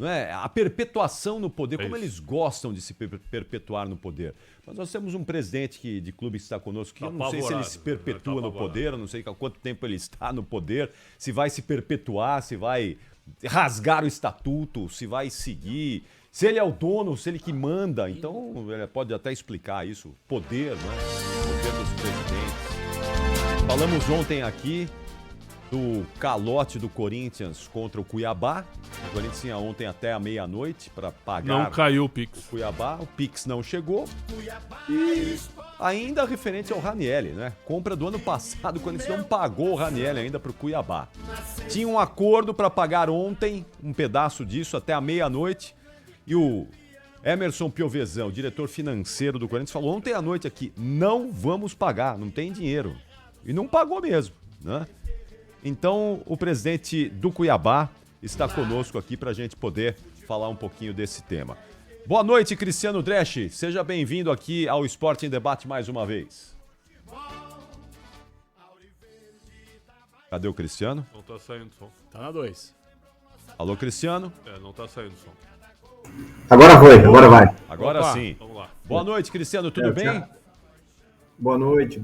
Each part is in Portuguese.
não é? A perpetuação no poder, como eles gostam de se perpetuar no poder. Mas nós temos um presidente de clube que está conosco, que eu não sei se ele se perpetua no poder, eu não sei há quanto tempo ele está no poder, se vai se perpetuar, se vai rasgar o estatuto, se vai seguir, se ele é o dono, se ele que manda. Então, ele pode até explicar isso. Poder, né? Poder dos presidentes. Falamos ontem aqui do calote do Corinthians contra o Cuiabá. O Corinthians tinha ontem até a meia-noite para pagar. Não caiu o Pix. O Cuiabá, o Pix não chegou. E ainda referente ao Ranieri, né? Compra do ano passado, o Corinthians não pagou o Ranieri ainda para o Cuiabá. Tinha um acordo para pagar ontem, um pedaço disso, até a meia-noite. E o Emerson Piovesan, o diretor financeiro do Corinthians, falou ontem à noite aqui, não vamos pagar, não tem dinheiro. E não pagou mesmo, né? Então, o presidente do Cuiabá está conosco aqui para a gente poder falar um pouquinho desse tema. Boa noite, Cristiano Dresch. Seja bem-vindo aqui ao Esporte em Debate mais uma vez. Cadê o Cristiano? Não tá saindo som. Tá na 2. Alô, Cristiano? Não tá saindo som. Agora foi, agora vai. Agora Opa, sim. vamos lá. Boa noite, Cristiano. Tudo bem? Boa noite,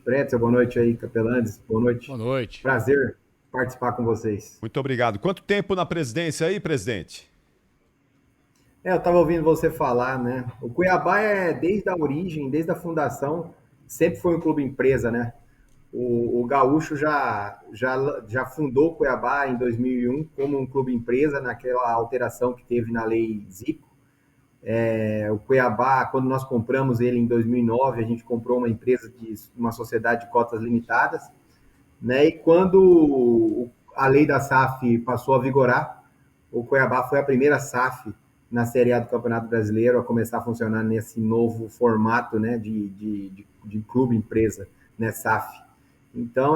Pretzel, boa noite aí, Capelandes, boa noite. Boa noite. Prazer participar com vocês. Muito obrigado. Quanto tempo na presidência aí, presidente? Eu estava ouvindo você falar, né? O Cuiabá desde a origem, desde a fundação, sempre foi um clube empresa, né? O Gaúcho já fundou o Cuiabá em 2001 como um clube empresa, naquela alteração que teve na lei Zico. O Cuiabá, quando nós compramos ele em 2009, a gente comprou uma empresa, uma sociedade de cotas limitadas, né? E quando a lei da SAF passou a vigorar, o Cuiabá foi a primeira SAF na Série A do Campeonato Brasileiro a começar a funcionar nesse novo formato, né, de clube empresa, né, SAF. Então,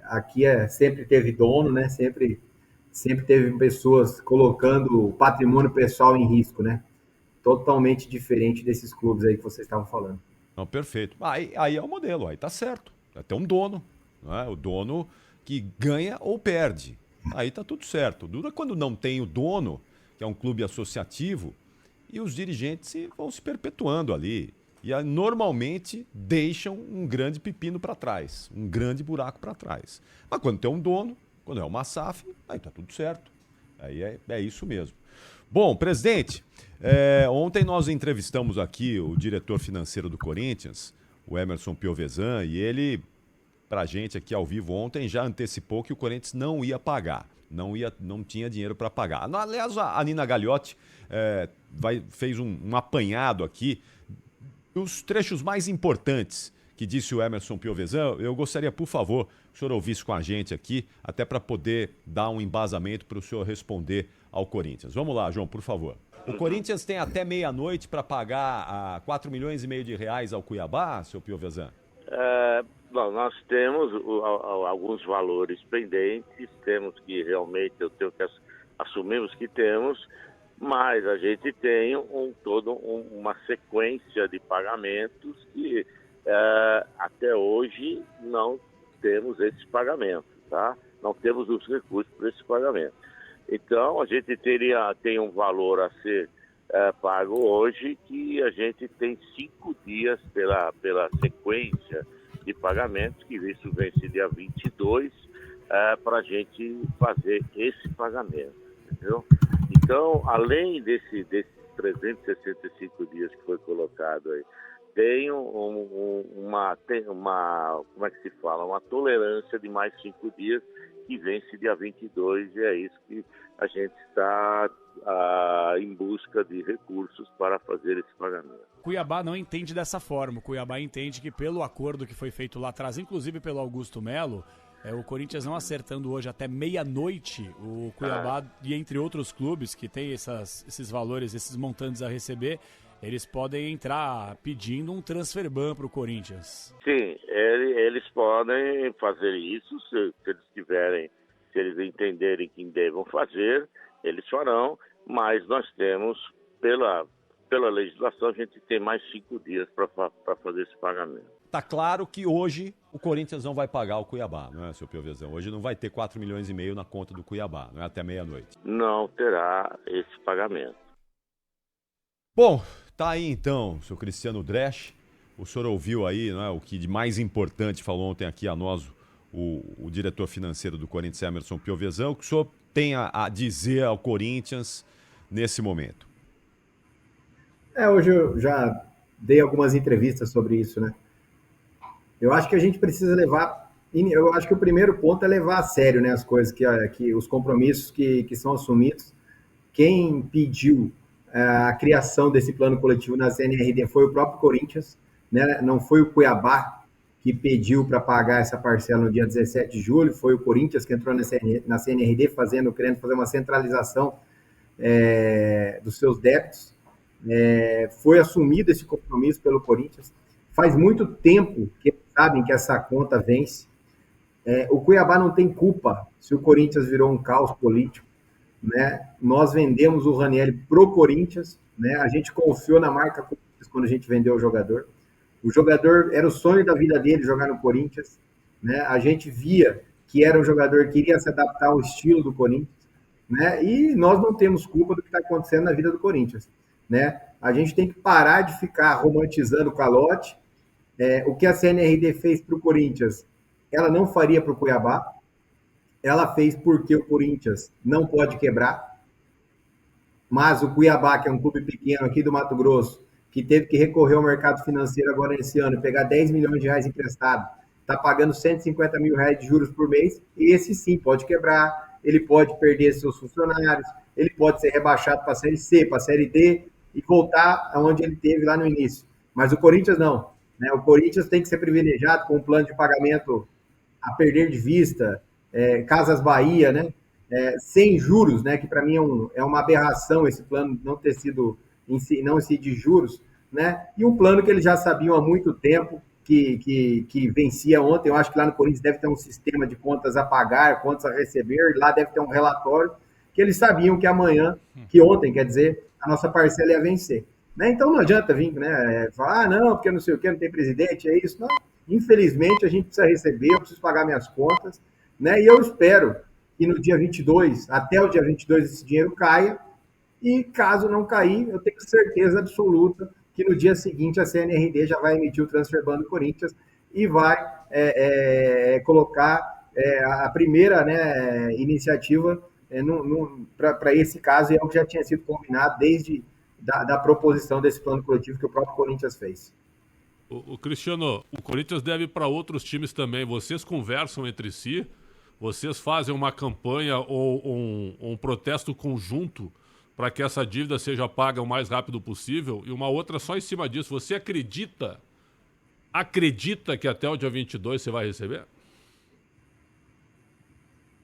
aqui sempre teve dono, né? Sempre teve pessoas colocando o patrimônio pessoal em risco, né? Totalmente diferente desses clubes aí que vocês estavam falando. Não, perfeito. Aí é o modelo, aí tá certo. Vai ter um dono, né? O dono que ganha ou perde. Aí tá tudo certo. Dura quando não tem o dono, que é um clube associativo, e os dirigentes vão se perpetuando ali. E normalmente deixam um grande pepino para trás, um grande buraco para trás. Mas quando tem um dono, quando é uma SAF, aí tá tudo certo. Aí é isso mesmo. Bom, presidente, ontem nós entrevistamos aqui o diretor financeiro do Corinthians, o Emerson Piovesan, e ele, pra gente aqui ao vivo ontem, já antecipou que o Corinthians não ia pagar, não tinha dinheiro para pagar. Aliás, a Nina Gagliotti fez um apanhado aqui dos trechos mais importantes que disse o Emerson Piovesan. Eu gostaria, por favor, que o senhor ouvisse com a gente aqui, até para poder dar um embasamento para o senhor responder ao Corinthians. Vamos lá, João, por favor. O Corinthians tem até meia-noite para pagar 4 milhões e meio de reais ao Cuiabá, seu Piovesan? Bom, nós temos alguns valores pendentes, temos que realmente, assumimos que temos, mas a gente tem uma sequência de pagamentos que até hoje não temos esses pagamentos, tá? Não temos os recursos para esse pagamento. Então, a gente tem um valor a ser pago hoje, que a gente tem 5 dias pela sequência de pagamentos, que isso vence dia 22, para a gente fazer esse pagamento, entendeu? Então, além desses 365 dias que foi colocado aí, tem uma como é que se fala? Uma tolerância de mais 5 dias, que vence dia 22, e é isso que a gente está em busca de recursos para fazer esse pagamento. Cuiabá não entende dessa forma. O Cuiabá entende que pelo acordo que foi feito lá atrás, inclusive pelo Augusto Melo, o Corinthians não acertando hoje até meia-noite, o Cuiabá, e entre outros clubes que têm esses valores, esses montantes a receber, eles podem entrar pedindo um transfer ban para o Corinthians. Sim, eles podem fazer isso, se eles entenderem que devam fazer, eles farão, mas nós temos, pela legislação, a gente tem mais 5 dias para fazer esse pagamento. tá claro que hoje o Corinthians não vai pagar o Cuiabá, não é, seu Piovezão? Hoje não vai ter 4,5 milhões na conta do Cuiabá, não é, até meia-noite. Não terá esse pagamento. Bom, tá aí então, seu Cristiano Dresch. O senhor ouviu aí, não é, o que de mais importante falou ontem aqui a nós o diretor financeiro do Corinthians, Emerson Piovezão. O que o senhor tem a dizer ao Corinthians nesse momento? Hoje eu já dei algumas entrevistas sobre isso, né? Eu acho que a gente precisa eu acho que o primeiro ponto é levar a sério, né, as coisas, que os compromissos que são assumidos. Quem pediu a criação desse plano coletivo na CNRD foi o próprio Corinthians, né? Não foi o Cuiabá que pediu para pagar essa parcela no dia 17 de julho, foi o Corinthians que entrou na CNRD querendo fazer uma centralização dos seus débitos. Foi assumido esse compromisso pelo Corinthians. Faz muito tempo que eles sabem que essa conta vence. O Cuiabá não tem culpa se o Corinthians virou um caos político, né? Nós vendemos o Ranieri pro Corinthians, né? A gente confiou na marca Corinthians quando a gente vendeu o jogador. O jogador era o sonho da vida dele jogar no Corinthians, né? A gente via que era um jogador que iria se adaptar ao estilo do Corinthians, né? E nós não temos culpa do que está acontecendo na vida do Corinthians, né? A gente tem que parar de ficar romantizando o calote. O que a CNRD fez para o Corinthians, ela não faria para o Cuiabá. Ela fez porque o Corinthians não pode quebrar, mas o Cuiabá, que é um clube pequeno aqui do Mato Grosso, que teve que recorrer ao mercado financeiro agora nesse ano, pegar 10 milhões de reais emprestado, está pagando 150 mil reais de juros por mês, e esse sim pode quebrar, ele pode perder seus funcionários, ele pode ser rebaixado para a Série C, para a Série D, e voltar aonde ele teve lá no início. Mas o Corinthians não, né? O Corinthians tem que ser privilegiado com um plano de pagamento a perder de vista, Casas Bahia, né? Sem juros, né? Que para mim é uma aberração esse plano não ter sido não incidir juros, né? E um plano que eles já sabiam há muito tempo que vencia ontem. Eu acho que lá no Corinthians deve ter um sistema de contas a pagar, contas a receber, lá deve ter um relatório que eles sabiam que ontem, quer dizer, a nossa parcela ia vencer, né? Então não adianta vir, né, falar, não, porque não sei o que, não tem presidente, é isso. Não, infelizmente a gente precisa receber, eu preciso pagar minhas contas, né? E eu espero que no dia 22, até o dia 22, esse dinheiro caia, e caso não cair, eu tenho certeza absoluta que no dia seguinte a CNRD já vai emitir o transfer ban do Corinthians e vai colocar a primeira, né, iniciativa para esse caso, e é o que já tinha sido combinado desde da proposição desse plano coletivo que o próprio Corinthians fez. O Cristiano, o Corinthians deve ir para outros times também. Vocês conversam entre si? Vocês fazem uma campanha ou um protesto conjunto para que essa dívida seja paga o mais rápido possível? E uma outra só em cima disso. Você acredita que até o dia 22 você vai receber?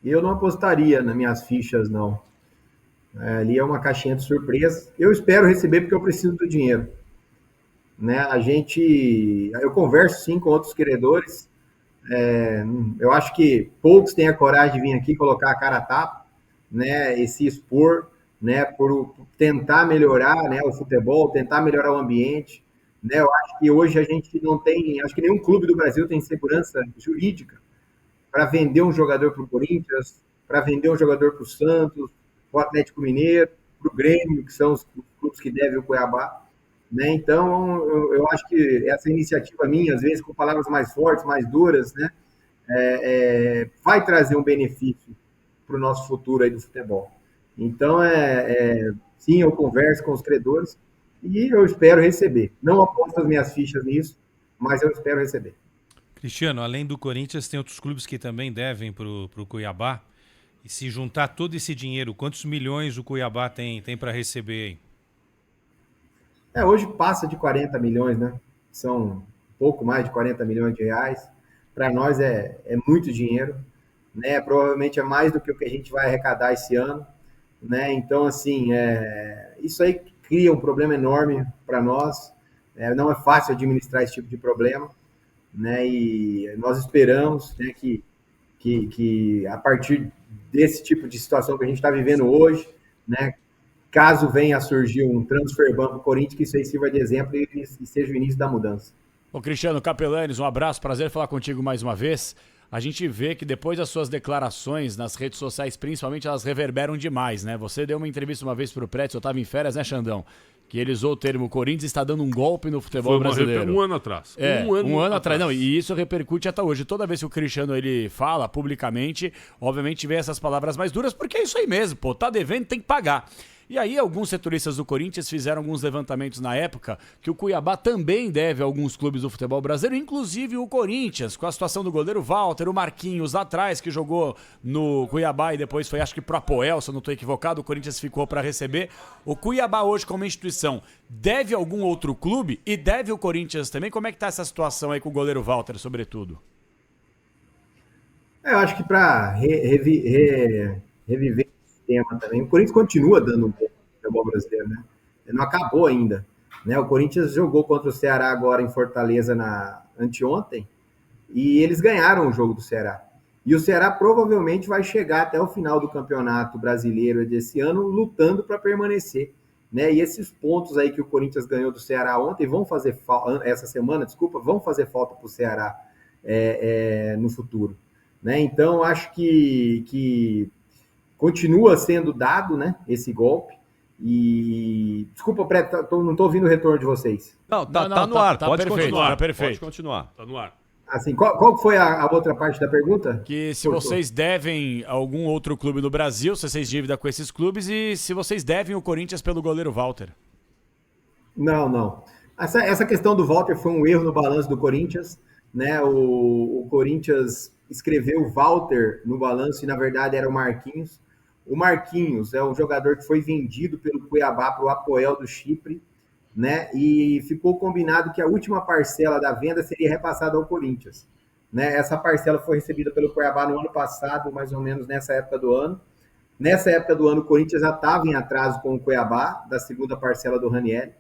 Eu não apostaria nas minhas fichas, não. Ali é uma caixinha de surpresa. Eu espero receber porque eu preciso do dinheiro, né? Eu converso sim com outros credores. Eu acho que poucos têm a coragem de vir aqui colocar a cara a tapa, né? E se expor, né? Por tentar melhorar, né, o futebol, tentar melhorar o ambiente, né? Eu acho que hoje a gente não tem, acho que nenhum clube do Brasil tem segurança jurídica para vender um jogador para o Corinthians, para vender um jogador para o Santos, para o Atlético Mineiro, para o Grêmio, que são os clubes que devem o Cuiabá, né? Então, eu acho que essa iniciativa minha, às vezes com palavras mais fortes, mais duras, né, vai trazer um benefício para o nosso futuro aí do futebol. Então, sim, eu converso com os credores e eu espero receber. Não aposto as minhas fichas nisso, mas eu espero receber. Cristiano, além do Corinthians, tem outros clubes que também devem para o Cuiabá. E se juntar todo esse dinheiro, quantos milhões o Cuiabá tem para receber aí? Hoje passa de 40 milhões, né? São um pouco mais de 40 milhões de reais. Para nós é muito dinheiro, né? Provavelmente é mais do que o que a gente vai arrecadar esse ano, né? Então, assim, isso aí cria um problema enorme para nós. Não é fácil administrar esse tipo de problema, né? E nós esperamos, né, que a partir desse tipo de situação que a gente está vivendo hoje, né, caso venha a surgir um transfer ban para o Corinthians, que isso aí sirva de exemplo e seja o início da mudança. Ô Cristiano Capelanes, um abraço, prazer falar contigo mais uma vez. A gente vê que depois das suas declarações nas redes sociais, principalmente, elas reverberam demais, né? Você deu uma entrevista uma vez pro Pretz, eu tava em férias, né, Xandão? Que ele usou o termo Corinthians está dando um golpe no futebol brasileiro. Um ano atrás. Um ano atrás. Não, e isso repercute até hoje. Toda vez que o Cristiano ele fala publicamente, obviamente vem essas palavras mais duras, porque é isso aí mesmo, pô. Tá devendo, tem que pagar. E aí, alguns setoristas do Corinthians fizeram alguns levantamentos na época que o Cuiabá também deve a alguns clubes do futebol brasileiro, inclusive o Corinthians, com a situação do goleiro Walter, o Marquinhos lá atrás, que jogou no Cuiabá e depois foi, acho que pro Apoel, se eu não estou equivocado, o Corinthians ficou para receber. O Cuiabá hoje, como instituição, deve algum outro clube e deve o Corinthians também? Como é que tá essa situação aí com o goleiro Walter, sobretudo? Eu acho que para reviver tema também. O Corinthians continua dando um pouco no futebol brasileiro, né? Não acabou ainda. Né? O Corinthians jogou contra o Ceará agora em Fortaleza anteontem e eles ganharam o jogo do Ceará. E o Ceará provavelmente vai chegar até o final do Campeonato Brasileiro desse ano lutando para permanecer. Né? E esses pontos aí que o Corinthians ganhou do Ceará ontem vão fazer essa semana, vão fazer falta para o Ceará no futuro. Né? Então, acho que continua sendo dado, né, esse golpe. E desculpa, Preto, não estou ouvindo o retorno de vocês. Não, tá no ar, pode perfeito, continuar. tá perfeito. Pode continuar. Tá no ar. Assim, qual foi a outra parte da pergunta? Que se vocês devem algum outro clube no Brasil, se vocês dívida com esses clubes e se vocês devem o Corinthians pelo goleiro Walter. Não. Essa questão do Walter foi um erro no balanço do Corinthians, né? O Corinthians escreveu Walter no balanço e na verdade era o Marquinhos. O Marquinhos é um jogador que foi vendido pelo Cuiabá para o Apoel do Chipre, né? E ficou combinado que a última parcela da venda seria repassada ao Corinthians. Né? Essa parcela foi recebida pelo Cuiabá no ano passado, mais ou menos nessa época do ano. Nessa época do ano, o Corinthians já estava em atraso com o Cuiabá, da segunda parcela do Ranieri.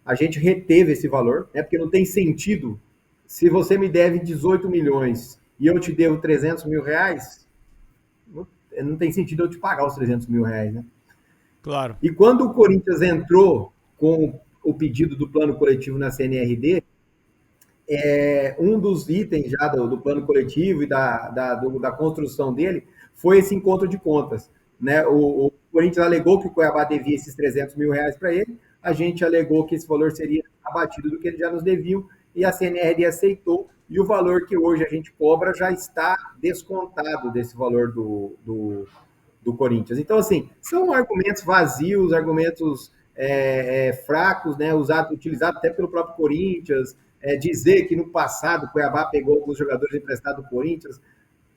A gente reteve esse valor, né? Porque não tem sentido. Se você me deve 18 milhões e eu te devo 300 mil reais, não tem sentido eu te pagar os 300 mil reais, né? Claro. E quando o Corinthians entrou com o pedido do plano coletivo na CNRD, um dos itens já do plano coletivo e da construção dele foi esse encontro de contas. Né? O Corinthians alegou que o Cuiabá devia esses 300 mil reais para ele, a gente alegou que esse valor seria abatido do que eles já nos deviam, e a CNRD aceitou, e o valor que hoje a gente cobra já está descontado desse valor do Corinthians. Então, assim, são argumentos vazios, argumentos fracos, né, utilizados até pelo próprio Corinthians, dizer que no passado o Cuiabá pegou alguns jogadores emprestados do Corinthians.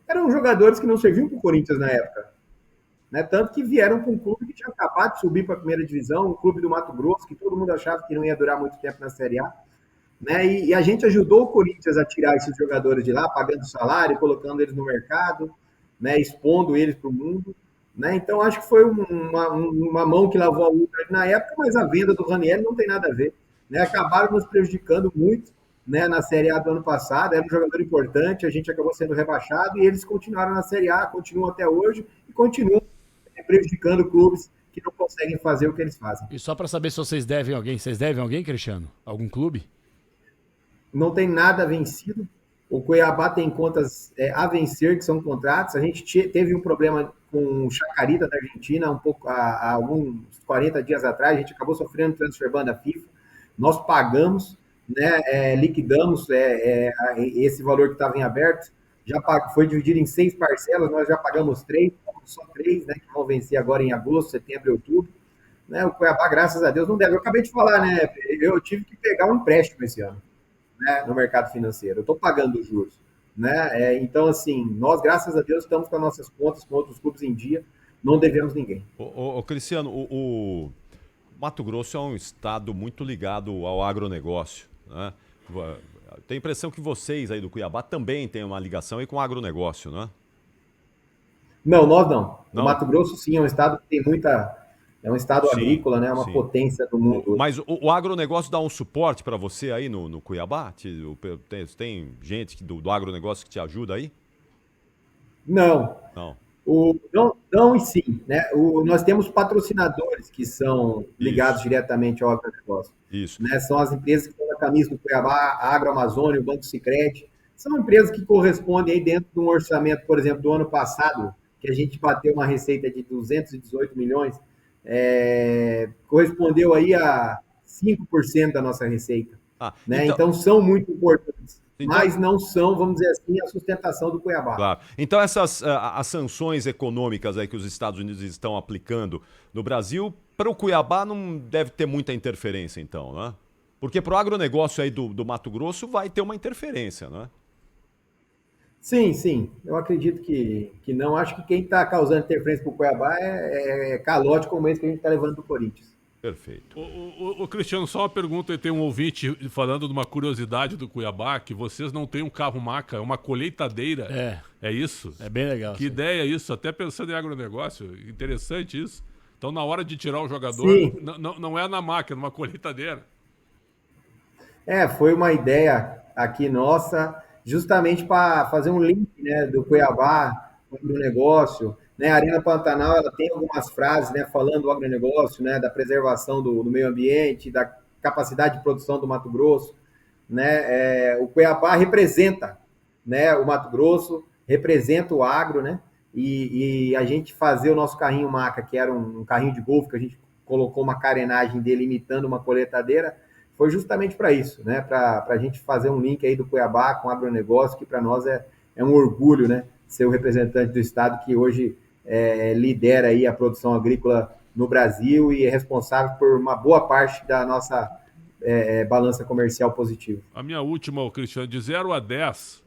Eram jogadores que não serviam para o Corinthians na época. Né, tanto que vieram para um clube que tinha acabado de subir para a primeira divisão, um clube do Mato Grosso, que todo mundo achava que não ia durar muito tempo na Série A. Né, e a gente ajudou o Corinthians a tirar esses jogadores de lá, pagando salário, colocando eles no mercado, né, expondo eles para o mundo. Né, então, acho que foi uma mão que lavou a outra na época, mas a venda do Ranieri não tem nada a ver. Né, acabaram nos prejudicando muito, né, na Série A do ano passado, era um jogador importante, a gente acabou sendo rebaixado e eles continuaram na Série A, continuam até hoje e continuam prejudicando clubes que não conseguem fazer o que eles fazem. E só para saber se vocês devem alguém, Cristiano? Algum clube? Não tem nada vencido. O Cuiabá tem contas a vencer, que são contratos. A gente teve um problema com o Chacarita da Argentina há alguns 40 dias atrás. A gente acabou sofrendo transfer ban da FIFA. Nós pagamos, né, liquidamos esse valor que estava em aberto. Já foi dividido em 6 parcelas, nós já pagamos 3, só 3, né, que vão vencer agora em agosto, setembro e outubro. Né, o Cuiabá, graças a Deus, não deve. Eu acabei de falar, né, eu tive que pegar um empréstimo esse ano, né, no mercado financeiro. Eu estou pagando os juros. Né? Então, assim, nós, graças a Deus, estamos com as nossas contas, com outros clubes em dia, não devemos ninguém. Cristiano, o Mato Grosso é um estado muito ligado ao agronegócio, né? Tenho a impressão que vocês aí do Cuiabá também têm uma ligação aí com o agronegócio, não é? Não, nós não. O Mato Grosso, sim, é um estado que tem muita... É um estado agrícola, né? É uma potência do mundo. Mas o agronegócio dá um suporte para você aí no Cuiabá? Tem gente do agronegócio que te ajuda aí? Não. Não. Não e sim. Né? Nós temos patrocinadores que são ligados diretamente ao agronegócio. Isso. Né? São as empresas que estão camisa do Cuiabá, a Agroamazônia, o Banco Sicredi. São empresas que correspondem aí dentro de um orçamento, por exemplo, do ano passado, que a gente bateu uma receita de 218 milhões, correspondeu aí a 5% da nossa receita. Né? Então são muito importantes. Mas não são, vamos dizer assim, a sustentação do Cuiabá. Claro. Então essas as sanções econômicas aí que os Estados Unidos estão aplicando no Brasil, para o Cuiabá não deve ter muita interferência, então, né? Porque para o agronegócio aí do Mato Grosso vai ter uma interferência, não é? Sim. Eu acredito que não. Acho que quem está causando interferência para o Cuiabá é calote como esse que a gente está levando para o Corinthians. Perfeito. O Cristiano, só uma pergunta, tem um ouvinte falando de uma curiosidade do Cuiabá, que vocês não têm um carro-maca, é uma colheitadeira. É isso? É bem legal. Que ideia é isso? Até pensando em agronegócio, interessante isso. Então, na hora de tirar o jogador, não é na máquina, é numa colheitadeira. Foi uma ideia aqui nossa, justamente para fazer um link, né, do Cuiabá com o agronegócio. Né, a Arena Pantanal ela tem algumas frases, né, falando do agronegócio, né, da preservação do meio ambiente, da capacidade de produção do Mato Grosso. Né, o Cuiabá representa, né, o Mato Grosso, representa o agro, né, e a gente fazer o nosso carrinho maca, que era um carrinho de golfe, que a gente colocou uma carenagem dele imitando uma colheitadeira, foi justamente para isso, né, para a gente fazer um link aí do Cuiabá com o agronegócio, que para nós é um orgulho, né, ser o representante do estado que hoje lidera aí a produção agrícola no Brasil e é responsável por uma boa parte da nossa balança comercial positiva. A minha última, Cristiano, de 0 a 10,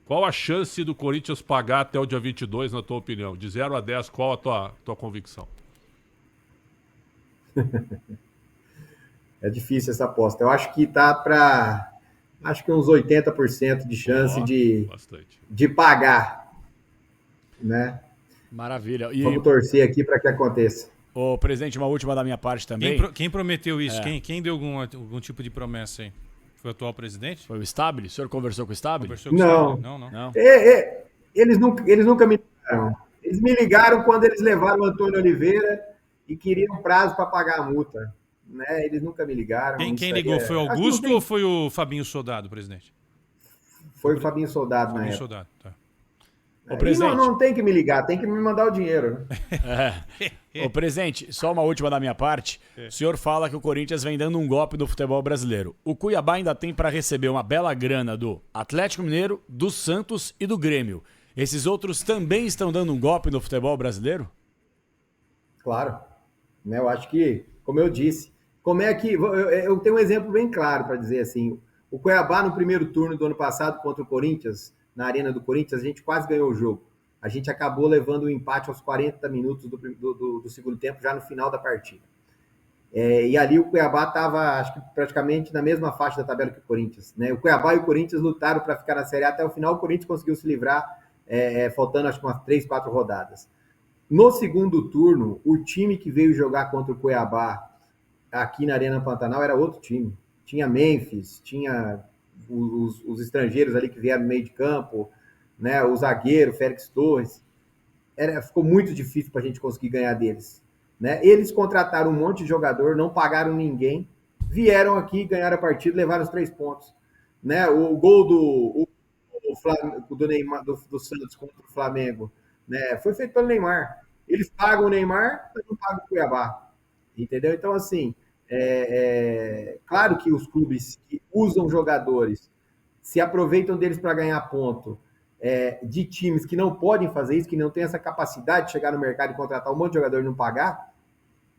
qual a chance do Corinthians pagar até o dia 22, na tua opinião? De 0 a 10, qual a tua convicção? É difícil essa aposta. Eu acho que tá para uns 80% de chance de pagar, né? Maravilha. Vamos torcer aqui para que aconteça. Ô, presidente, uma última da minha parte também. Quem prometeu isso? Quem deu algum tipo de promessa aí? Foi o atual presidente? Foi o Stabile? O senhor conversou com o Stabile? Não. Eles nunca me ligaram. Eles me ligaram quando eles levaram o Antônio Oliveira e queriam prazo para pagar a multa. Né? Eles nunca me ligaram. Quem ligou? Foi o Augusto ou foi o Fabinho Soldado, presidente? Foi o Fabinho Soldado na época. Soldado, tá. Ô, presidente. Não tem que me ligar, tem que me mandar o dinheiro. Ô, presidente, só uma última da minha parte. O senhor fala que o Corinthians vem dando um golpe no futebol brasileiro. O Cuiabá ainda tem para receber uma bela grana do Atlético Mineiro, do Santos e do Grêmio. Esses outros também estão dando um golpe no futebol brasileiro? Claro. Né, eu acho que, como eu disse, eu tenho um exemplo bem claro para dizer assim. O Cuiabá, no primeiro turno do ano passado contra o Corinthians, na Arena do Corinthians, a gente quase ganhou o jogo. A gente acabou levando o empate aos 40 minutos do segundo tempo, já no final da partida. E ali o Cuiabá estava, acho que praticamente na mesma faixa da tabela que o Corinthians. Né? O Cuiabá e o Corinthians lutaram para ficar na Série A até o final. O Corinthians conseguiu se livrar, faltando acho que umas 3, 4 rodadas. No segundo turno, o time que veio jogar contra o Cuiabá aqui na Arena Pantanal era outro time. Tinha Memphis, tinha os estrangeiros ali que vieram no meio de campo, né? O zagueiro, Félix Torres. Ficou muito difícil para a gente conseguir ganhar deles. Né? Eles contrataram um monte de jogador, não pagaram ninguém, vieram aqui, ganharam a partida, levaram os 3 pontos. Né? O gol do Neymar, do Santos contra o Flamengo, né? Foi feito pelo Neymar. Eles pagam o Neymar, mas não pagam o Cuiabá. Entendeu? Então, assim, claro que os clubes que usam jogadores se aproveitam deles para ganhar ponto, de times que não podem fazer isso, que não têm essa capacidade de chegar no mercado e contratar um monte de jogador e não pagar,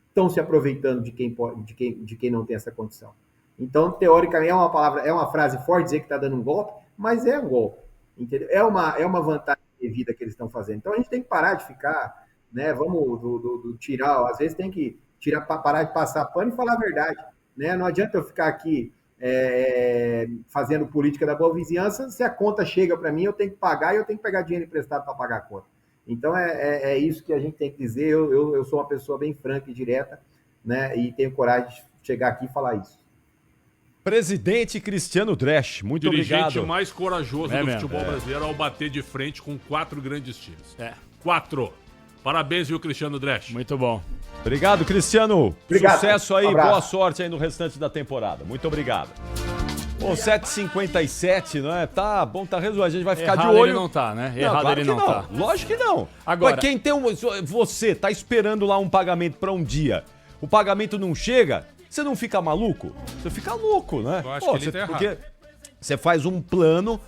estão se aproveitando de quem não tem essa condição. Então, teoricamente, é uma frase forte dizer que está dando um golpe, mas é um golpe. Entendeu? É uma vantagem de vida que eles estão fazendo. Então, a gente tem que parar de ficar, né? Vamos tirar, às vezes tem que parar de passar pano e falar a verdade. Né? Não adianta eu ficar aqui fazendo política da boa vizinhança, se a conta chega para mim, eu tenho que pagar e eu tenho que pegar dinheiro emprestado para pagar a conta. Então, é isso que a gente tem que dizer. Eu sou uma pessoa bem franca e direta, né? E tenho coragem de chegar aqui e falar isso. Presidente Cristiano Dresch, muito obrigado. Dirigente mais corajoso do futebol brasileiro ao bater de frente com 4 grandes times. 4. Parabéns, viu, Cristiano Dresch? Muito bom. Obrigado, Cristiano. Obrigado. Sucesso aí, Um abraço. boa sorte aí no restante da temporada. Muito obrigado. Ô, 7h57, não é? Tá bom, tá resolvido. A gente vai ficar Errado de olho. ele não tá, né? Errado claro ele que não tá. Lógico que não. Agora- Mas quem tem você tá esperando lá um pagamento pra um dia, o pagamento não chega, você não fica maluco? Você fica louco, né? Eu acho que ele tá errado. Porque você faz um plano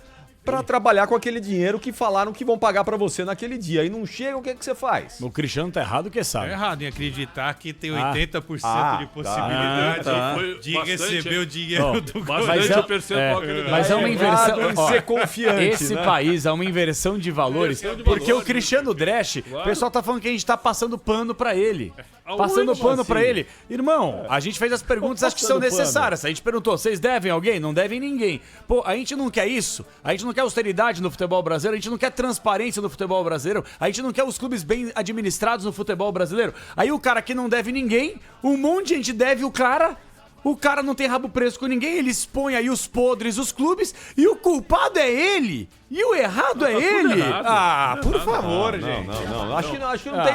pra trabalhar com aquele dinheiro que falaram que vão pagar pra você naquele dia. E não chega, o que que você faz? O Cristiano tá errado que Tá sabe. errado em acreditar que tem 80% de tá. possibilidade Foi de bastante, receber o hein? dinheiro do Bastante o percentual que ele Mas é uma Errado inversão. em ó, ser confiante, Esse né? país é uma inversão de valores. Inversão de Porque valores, o Cristiano Dresch, o pessoal tá falando que a gente tá passando pano pra ele. Aonde? Passando pano assim? pra ele. Irmão, a gente fez as perguntas acho que são passando pano? necessárias. A gente perguntou, vocês devem alguém? Não devem ninguém. Pô, a gente não quer isso. A gente não quer austeridade no futebol brasileiro. A gente não quer transparência no futebol brasileiro. A gente não quer os clubes bem administrados no futebol brasileiro. Aí o cara que não deve ninguém, um monte de gente deve o cara. O cara não tem rabo preso com ninguém, ele expõe aí os podres, os clubes, e o culpado é ele. E o errado é ele. errado. Ah, por favor, gente. Não. Acho que não tem